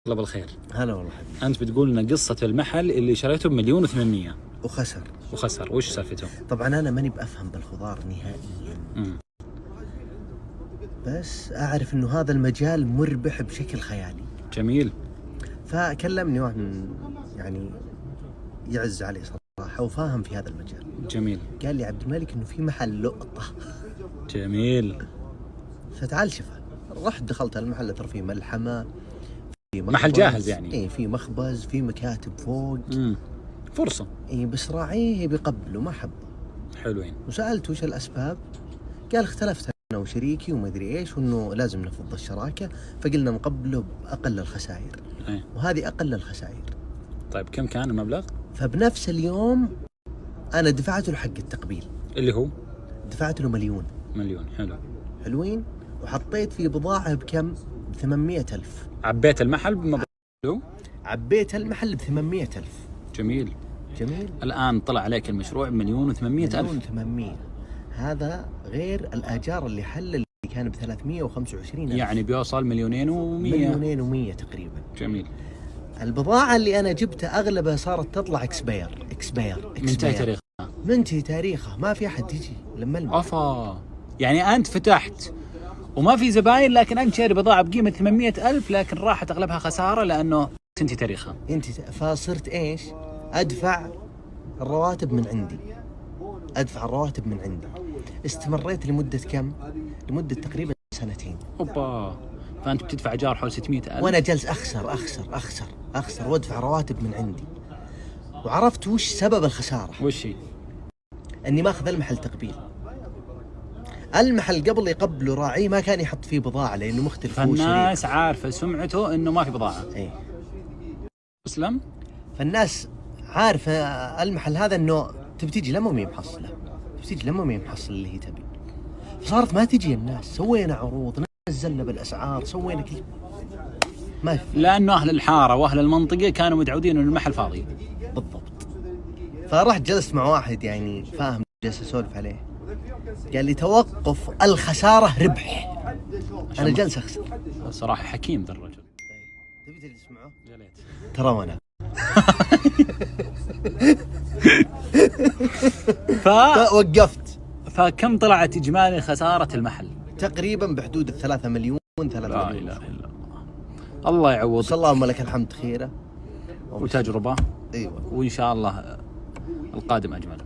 الله بالخير. هلا والله حبيبي. أنت بتقول لنا قصة المحل اللي شريته ب1,800,000 وخسر. وش سالفته؟ طبعا أنا ماني بأفهم بالخضار نهائيا. بس أعرف إنه هذا المجال مربح بشكل خيالي. جميل. فكلمني واحد يعني يعز عليه صراحة وفاهم في هذا المجال. جميل. قال لي عبد الملك إنه في محل لقطة. جميل. فتعال شوفه. رحت دخلت المحل، ترى فيه ملحمة، في محل جاهز يعني. إيه، في مخبز، في مكاتب فوق. فرصة. إيه بس راعيه بيقبله ما حبه. حلوين. وسألت وش الأسباب، قال اختلفت أنا وشريكي وما أدري إيش، وإنه لازم نفض الشراكة، فقلنا نقبله بأقل الخسائر. وهذه أقل الخسائر. طيب كم كان المبلغ؟ فبنفس اليوم أنا دفعت له حق التقبيل اللي هو؟ دفعت له 1,000,000. 1,000,000. حلو. حلوين. وحطيت فيه بضاعة بكم؟ ب800,000. عبيت المحل بمبلغ؟ عبيت المحل ب800,000. جميل. جميل. الآن طلع عليك المشروع ب1,800,000. 1,800,000. هذا غير الآجار اللي حل اللي كان ب325,000. يعني بيوصل 2,100,000. 2,100,000 تقريبا. جميل. البضاعة اللي أنا جبتها أغلبها صارت تطلع اكسباير. منتهي تاريخها. منتهي تاريخها، ما في أحد يجي لما المحل. أفا. يعني أنت فتحت وما في زباين، لكن أنت شاري بضاعة بقيمة 800,000، لكن راحت أغلبها خسارة لأنه تنتهي تاريخها. فصرت إيش؟ أدفع الرواتب من عندي. استمريت لمدة كم؟ لمدة تقريبا 2 سنين. أوبا. فأنت بتدفع إيجار حول 600,000. وأنا جالس أخسر وأدفع رواتب من عندي. وعرفت وش سبب الخسارة؟ وش هي؟ أني ما أخذ المحل تقبيل. المحل قبل يقبله راعي ما كان يحط فيه بضاعة لأنه مختلف. فالناس عارفة سمعته إنه ما في بضاعة. إيه. أسلم. فالناس عارفة المحل هذا إنه تبتيجي لما مي محصلة، اللي هي تبي. فصارت ما تجي الناس. سوينا عروض، نزلنا بالأسعار، سوينا كل ما في. لأنه أهل الحارة وأهل المنطقة كانوا متعودين إنه المحل فاضي. بالضبط. فرحت جلست مع واحد يعني فاهم، جلس أسولف عليه، قال لي توقف الخسارة ربح. أنا جالس أخسر. صراحة حكيم ذا الرجل. تبي تسمعه؟ يا ليت. ترى وأنا فوقفت. فكم طلعت إجمالي خسارة المحل؟ تقريبا بحدود 3,000,000. لا إله إلا الله. الله يعوض. صلى الله لك الحمد خيرة وتجربة. أيوة. وإن شاء الله القادم أجمل.